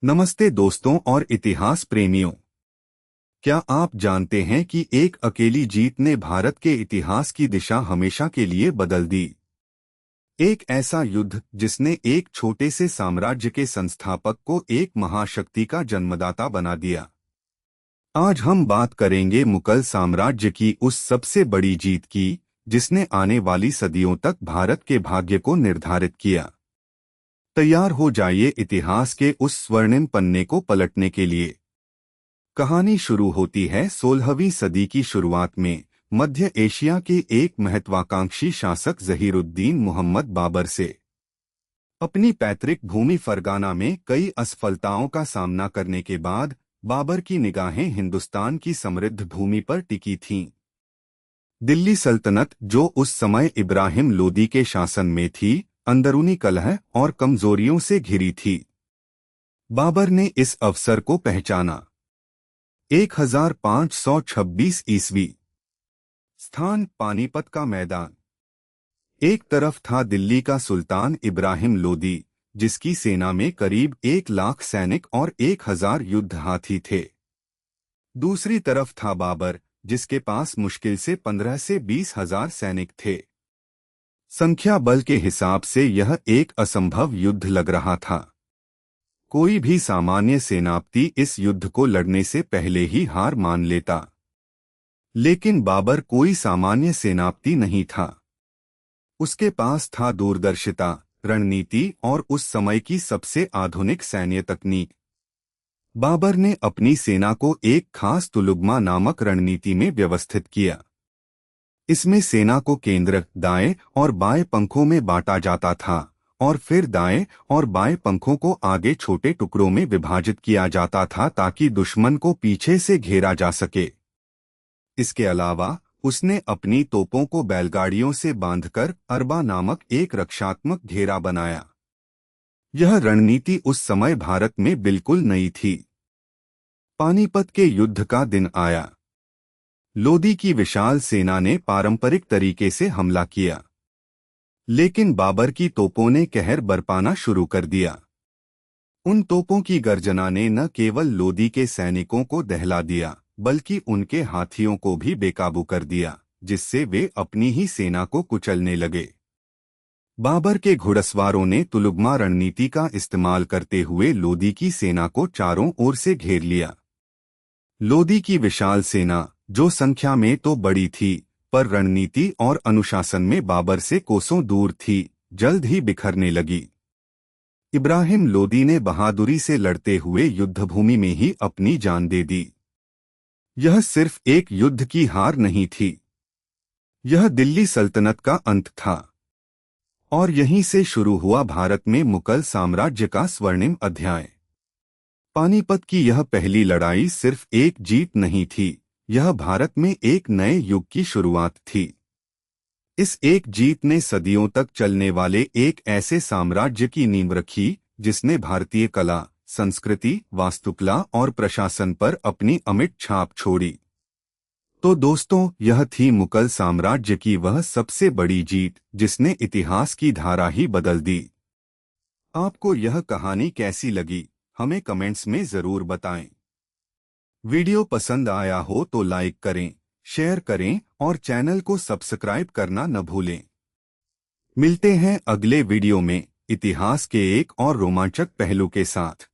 नमस्ते दोस्तों और इतिहास प्रेमियों। क्या आप जानते हैं कि एक अकेली जीत ने भारत के इतिहास की दिशा हमेशा के लिए बदल दी। एक ऐसा युद्ध जिसने एक छोटे से साम्राज्य के संस्थापक को एक महाशक्ति का जन्मदाता बना दिया। आज हम बात करेंगे मुगल साम्राज्य की उस सबसे बड़ी जीत की जिसने आने वाली सदियों तक भारत के भाग्य को निर्धारित किया। तैयार हो जाइए इतिहास के उस स्वर्णिम पन्ने को पलटने के लिए। कहानी शुरू होती है 16वीं सदी की शुरुआत में मध्य एशिया के एक महत्वाकांक्षी शासक ज़हीरुद्दीन मुहम्मद बाबर से। अपनी पैतृक भूमि फरगाना में कई असफलताओं का सामना करने के बाद बाबर की निगाहें हिंदुस्तान की समृद्ध भूमि पर टिकी थीं। दिल्ली सल्तनत, जो उस समय इब्राहिम लोदी के शासन में थी, अंदरूनी कलह और कमजोरियों से घिरी थी। बाबर ने इस अवसर को पहचाना। 1526 ईस्वी। स्थान पानीपत का मैदान। एक तरफ था दिल्ली का सुल्तान इब्राहिम लोदी, जिसकी सेना में करीब 1 लाख सैनिक और 1000 युद्ध हाथी थे। दूसरी तरफ था बाबर, जिसके पास मुश्किल से 15 से 20 हजार सैनिक थे। संख्या बल के हिसाब से यह एक असंभव युद्ध लग रहा था। कोई भी सामान्य सेनापति इस युद्ध को लड़ने से पहले ही हार मान लेता। लेकिन बाबर कोई सामान्य सेनापति नहीं था। उसके पास था दूरदर्शिता, रणनीति और उस समय की सबसे आधुनिक सैन्य तकनीक। बाबर ने अपनी सेना को एक खास तुलुगमा नामक रणनीति में व्यवस्थित किया। इसमें सेना को केंद्र, दाएं और बाएं पंखों में बांटा जाता था और फिर दाएं और बाएं पंखों को आगे छोटे टुकड़ों में विभाजित किया जाता था ताकि दुश्मन को पीछे से घेरा जा सके। इसके अलावा उसने अपनी तोपों को बैलगाड़ियों से बांधकर अरबा नामक एक रक्षात्मक घेरा बनाया। यह रणनीति उस समय भारत में बिल्कुल नई थी। पानीपत के युद्ध का दिन आया। लोदी की विशाल सेना ने पारंपरिक तरीके से हमला किया, लेकिन बाबर की तोपों ने कहर बरपाना शुरू कर दिया। उन तोपों की गर्जना ने न केवल लोदी के सैनिकों को दहला दिया, बल्कि उनके हाथियों को भी बेकाबू कर दिया, जिससे वे अपनी ही सेना को कुचलने लगे। बाबर के घुड़सवारों ने तुलुगमा रणनीति का इस्तेमाल करते हुए लोदी की सेना को चारों ओर से घेर लिया। लोदी की विशाल सेना, जो संख्या में तो बड़ी थी, पर रणनीति और अनुशासन में बाबर से कोसों दूर थी, जल्द ही बिखरने लगी। इब्राहिम लोदी ने बहादुरी से लड़ते हुए युद्धभूमि में ही अपनी जान दे दी। यह सिर्फ एक युद्ध की हार नहीं थी, यह दिल्ली सल्तनत का अंत था। और यहीं से शुरू हुआ भारत में मुगल साम्राज्य का स्वर्णिम अध्याय। पानीपत की यह पहली लड़ाई सिर्फ एक जीत नहीं थी, यह भारत में एक नए युग की शुरुआत थी। इस एक जीत ने सदियों तक चलने वाले एक ऐसे साम्राज्य की नींव रखी, जिसने भारतीय कला, संस्कृति, वास्तुकला और प्रशासन पर अपनी अमिट छाप छोड़ी। तो दोस्तों, यह थी मुगल साम्राज्य की वह सबसे बड़ी जीत जिसने इतिहास की धारा ही बदल दी। आपको यह कहानी कैसी लगी, हमें कमेंट्स में जरूर बताएं। वीडियो पसंद आया हो तो लाइक करें, शेयर करें और चैनल को सब्सक्राइब करना न भूलें। मिलते हैं अगले वीडियो में इतिहास के एक और रोमांचक पहलू के साथ।